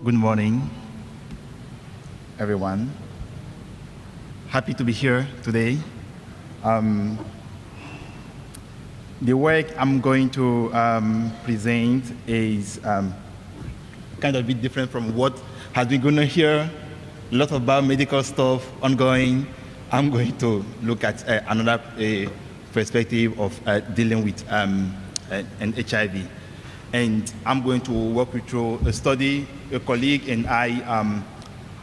Good morning, everyone. Happy to be here today. The work I'm going to present is kind of a bit different from what has been going on here. A lot of biomedical stuff ongoing. I'm going to look at another perspective of dealing with an HIV. And I'm going to walk you through a study a colleague and I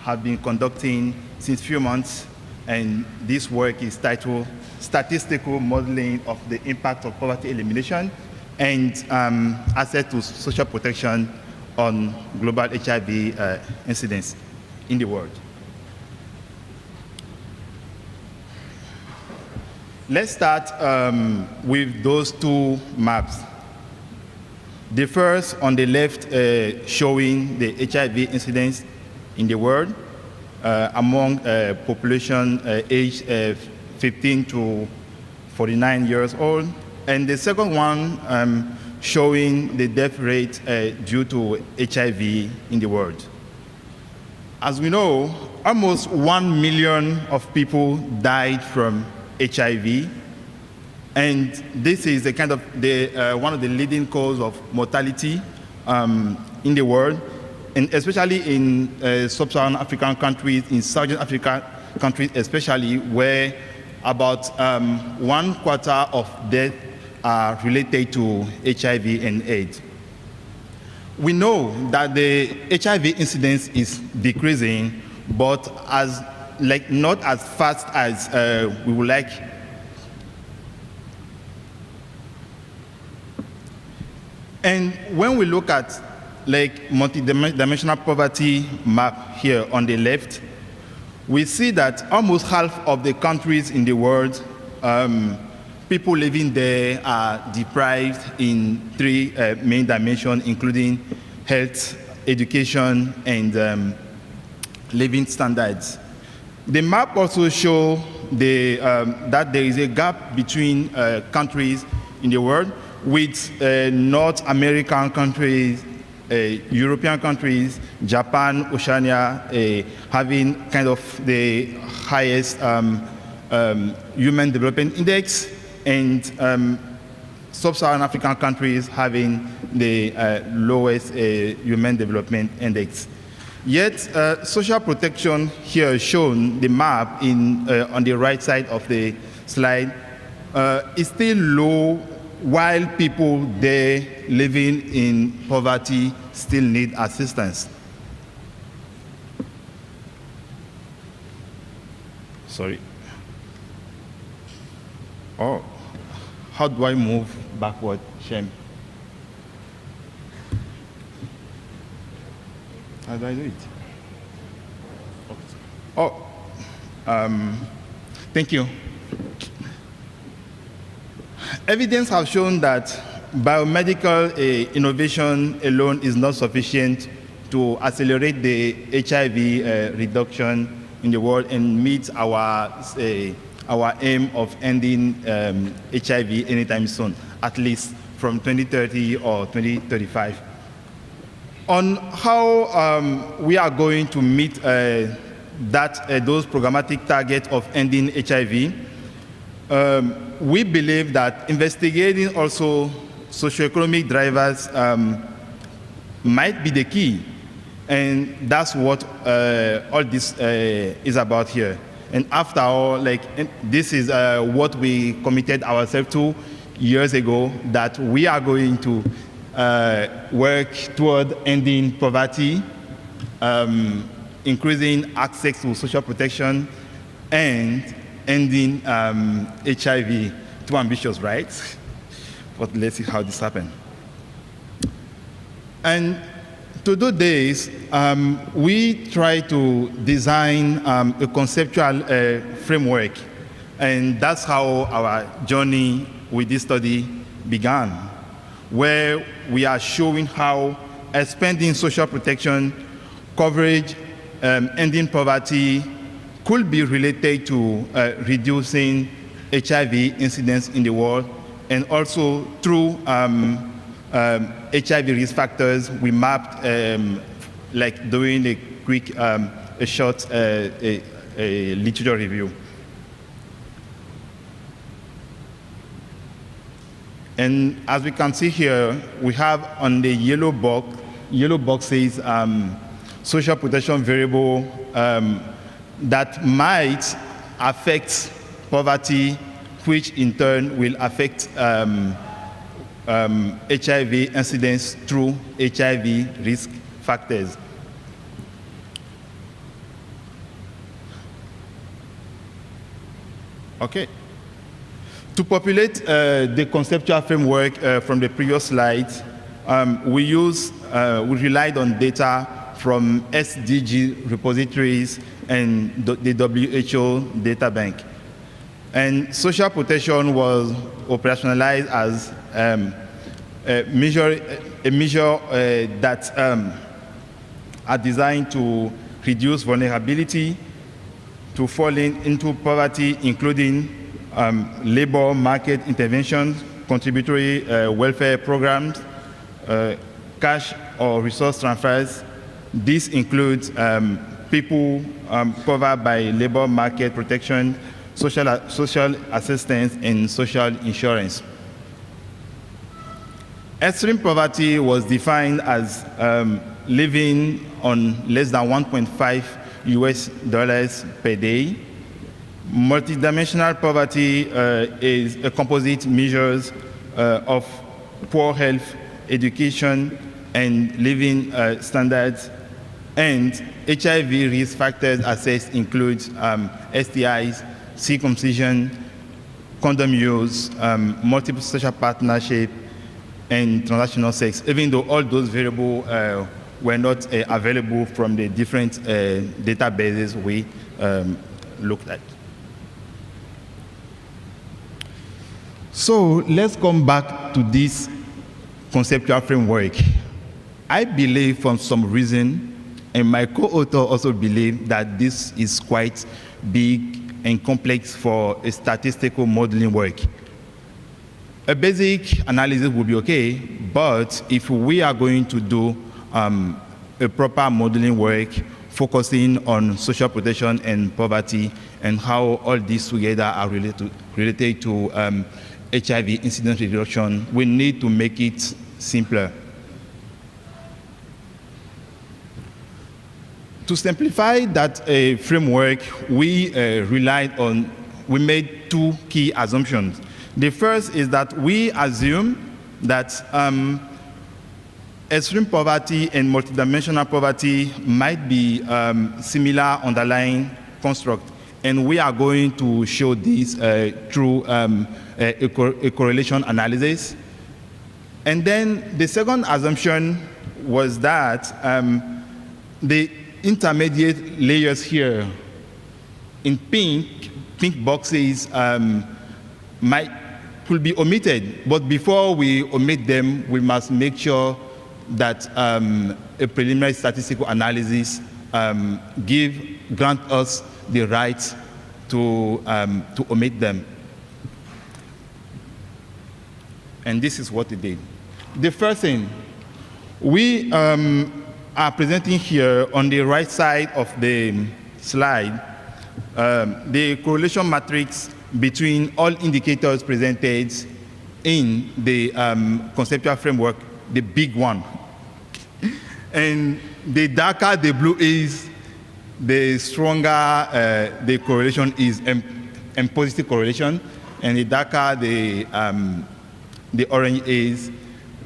have been conducting since a few months. And this work is titled Statistical Modeling of the Impact of Poverty Elimination and Access to Social Protection on Global HIV Incidence in the world. Let's start with those two maps. The first on the left showing the HIV incidence in the world among population aged 15 to 49 years old. And the second one showing the death rate due to HIV in the world. As we know, almost 1 million of people died from HIV. And this is a kind of one of the leading causes of mortality in the world, and especially in sub-Saharan African countries, in Southern African countries especially, where about 1/4 of deaths are related to HIV and AIDS. We know that the HIV incidence is decreasing, but not as fast as we would like. And when we look at multi-dimensional poverty map here on the left, we see that almost half of the countries in the world, people living there are deprived in three main dimensions, including health, education, and living standards. The map also shows that there is a gap between countries in the world, with North American countries, European countries, Japan, Oceania having kind of the highest Human Development Index, and Sub-Saharan African countries having the lowest Human Development Index. Yet, social protection here is shown, the map on the right side of the slide, is still low, while people there living in poverty still need assistance. Sorry. Oh, how do I move backward, Shem? How do I do it? Oh, thank you. Evidence has shown that biomedical innovation alone is not sufficient to accelerate the HIV reduction in the world and meet our aim of ending HIV anytime soon, at least from 2030 or 2035. On how we are going to meet those programmatic targets of ending HIV, we believe that investigating also socioeconomic drivers might be the key. And that's what all this is about here. And after all, this is what we committed ourselves to years ago, that we are going to work toward ending poverty, increasing access to social protection, and ending HIV. Too ambitious, right? But let's see how this happens. And to do this, we try to design a conceptual framework. And that's how our journey with this study began, where we are showing how expanding social protection, coverage, ending poverty, could be related to reducing HIV incidence in the world, and also through HIV risk factors, we mapped like doing a quick, a short a literature review. And as we can see here, we have on the yellow box says social protection variable that might affect poverty, which in turn will affect HIV incidence through HIV risk factors. Okay. To populate the conceptual framework from the previous slide, we relied on data from SDG repositories and the WHO data bank. And social protection was operationalized as a measure that are designed to reduce vulnerability to falling into poverty, including labor market interventions, contributory welfare programs, cash or resource transfers. This includes people covered by labor market protection, social assistance, and social insurance. Extreme poverty was defined as living on less than $1.5 per day. Multidimensional poverty is a composite measures of poor health, education, and living standards. And HIV risk factors assessed include STIs, circumcision, condom use, multiple social partnership, and transactional sex, even though all those variables were not available from the different databases we looked at. So let's come back to this conceptual framework. I believe for some reason, and my co-author also believe that this is quite big and complex for a statistical modeling work. A basic analysis would be okay, but if we are going to do a proper modeling work focusing on social protection and poverty and how all these together are related to HIV incidence reduction, we need to make it simpler. To simplify that framework, we made two key assumptions. The first is that we assume that extreme poverty and multidimensional poverty might be similar underlying construct, and we are going to show this through a correlation analysis. And then the second assumption was that the intermediate layers here in pink boxes could be omitted, but before we omit them, we must make sure that a preliminary statistical analysis grant us the right to omit them. And this is what it did. The first thing, we are presenting here on the right side of the slide the correlation matrix between all indicators presented in the conceptual framework, the big one. And the darker the blue is, the stronger the correlation is, and positive correlation. And the darker the orange is,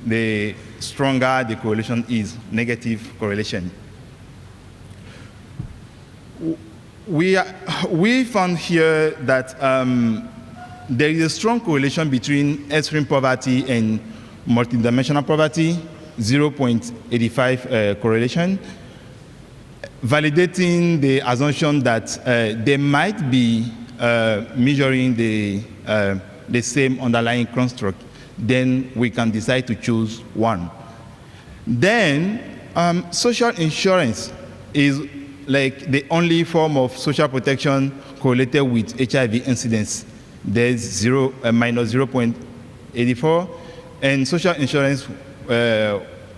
the stronger the correlation is, negative correlation. We found here that there is a strong correlation between extreme poverty and multidimensional poverty, 0.85 correlation, validating the assumption that they might be measuring the same underlying construct. Then we can decide to choose one. Then social insurance is like the only form of social protection correlated with HIV incidence. There's minus 0.84, and social insurance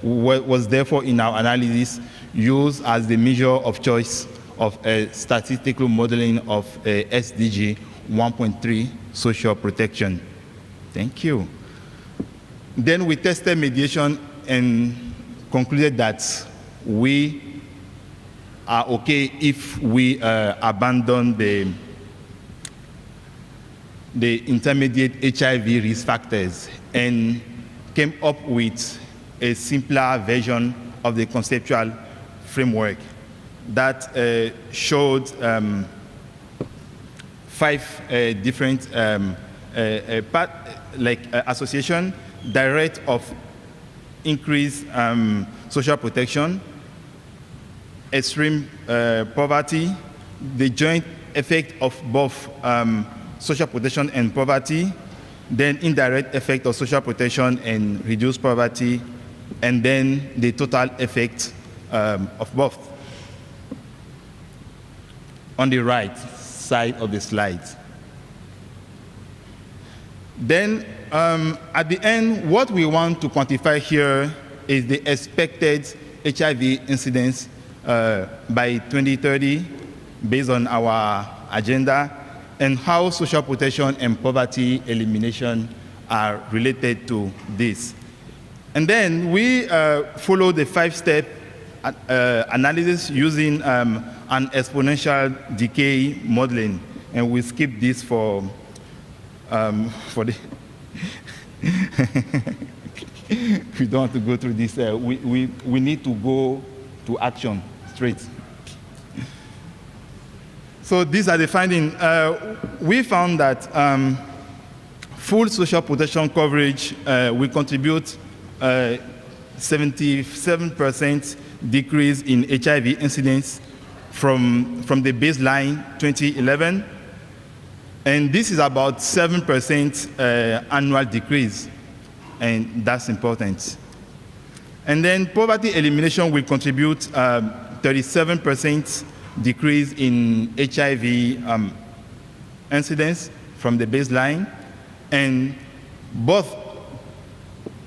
was therefore in our analysis used as the measure of choice of a statistical modeling of SDG 1.3, social protection. Thank you. Then we tested mediation and concluded that we are okay if we abandon the intermediate HIV risk factors and came up with a simpler version of the conceptual framework that showed 5 different association, direct of increased social protection, extreme poverty, the joint effect of both social protection and poverty, then indirect effect of social protection and reduced poverty, and then the total effect of both. On the right side of the slide. Then at the end, what we want to quantify here is the expected HIV incidence by 2030 based on our agenda, and how social protection and poverty elimination are related to this. And then we follow the 5-step analysis using an exponential decay modeling, and we skip this for the we don't want to go through this. We need to go to action straight. So these are the findings. We found that full social protection coverage will contribute 77% decrease in HIV incidence from the baseline 2011. And this is about 7% annual decrease, and that's important. And then poverty elimination will contribute 37% decrease in HIV incidence from the baseline, and both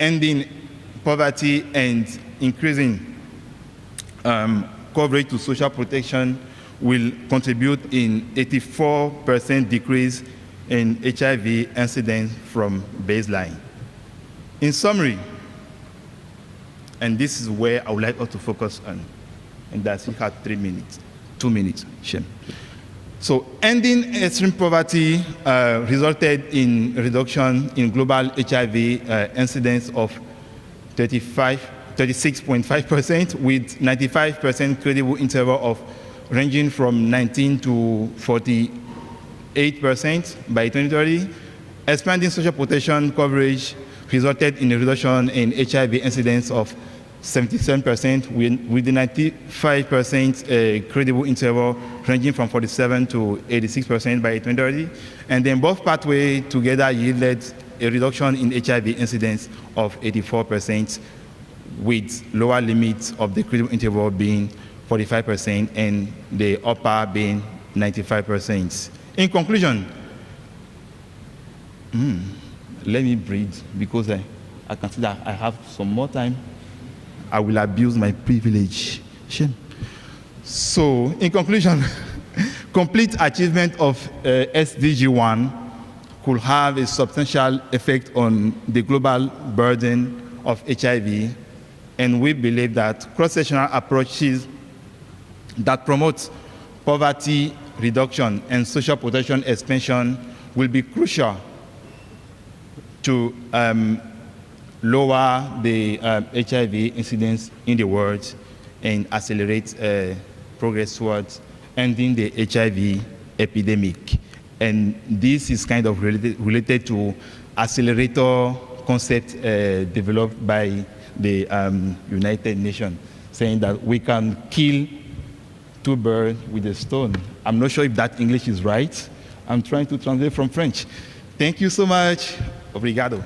ending poverty and increasing coverage to social protection will contribute in 84% decrease in HIV incidence from baseline. In summary, and this is where I would like us to focus on, and that's we have 2 minutes, Shem. So ending extreme poverty resulted in a reduction in global HIV incidence of 36.5% with 95% credible interval of ranging from 19 to 48% by 2030. Expanding social protection coverage resulted in a reduction in HIV incidence of 77% with the 95% credible interval ranging from 47 to 86% by 2030. And then both pathways together yielded a reduction in HIV incidence of 84% with lower limits of the credible interval being 45% and the upper being 95%. In conclusion, let me breathe because I can see that I have some more time. I will abuse my privilege. Shame. So, in conclusion, complete achievement of SDG 1 could have a substantial effect on the global burden of HIV, and we believe that cross-sectional approaches that promote poverty reduction and social protection expansion will be crucial to lower the HIV incidence in the world and accelerate progress towards ending the HIV epidemic. And this is kind of related to accelerator concept developed by the United Nations, saying that we can kill 2 birds with a stone. I'm not sure if that English is right. I'm trying to translate from French. Thank you so much. Obrigado.